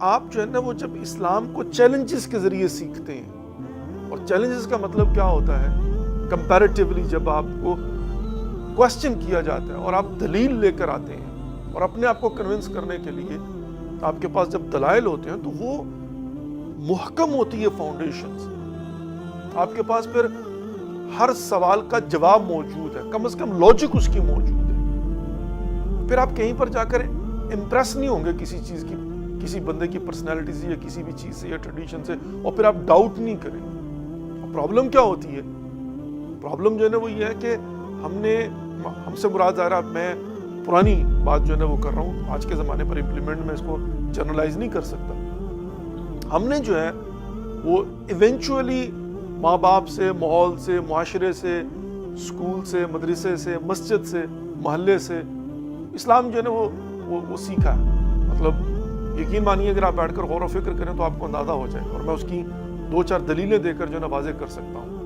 آپ جو ہے نا وہ جب اسلام کو چیلنجز کے ذریعے سیکھتے ہیں، اور چیلنجز کا مطلب کیا ہوتا ہے، کمپیریٹیولی جب آپ کو کوشچن کیا جاتا ہے اور آپ دلیل لے کر آتے ہیں اور اپنے آپ کو کنونس کرنے کے لیے آپ کے پاس جب دلائل ہوتے ہیں تو وہ محکم ہوتی ہے فاؤنڈیشنز، آپ کے پاس پھر ہر سوال کا جواب موجود ہے، کم از کم لاجک اس کی موجود ہے، پھر آپ کہیں پر جا کر امپریس نہیں ہوں گے کسی چیز کی، کسی بندے کی پرسنالٹی سے یا کسی بھی چیز سے یا ٹریڈیشن سے، اور پھر آپ ڈاؤٹ نہیں کریں گے۔ پرابلم کیا ہوتی ہے؟ پرابلم جو ہے نا وہ یہ ہے کہ ہم سے مراد ظاہر میں پرانی بات جو ہے نا وہ کر رہا ہوں، آج کے زمانے پر امپلیمنٹ میں اس کو جنرلائز نہیں کر سکتا۔ ہم نے جو ہے وہ ایونچولی ماں باپ سے، ماحول سے، معاشرے سے، اسکول سے، مدرسے سے، مسجد سے، محلے سے اسلام جو ہے نا وہ سیکھا ہے۔ مطلب یقین مانیے اگر آپ بیٹھ کر غور و فکر کریں تو آپ کو اندازہ ہو جائے، اور میں اس کی 2-4 دلیلیں دے کر جو ہے نا واضح کر سکتا ہوں۔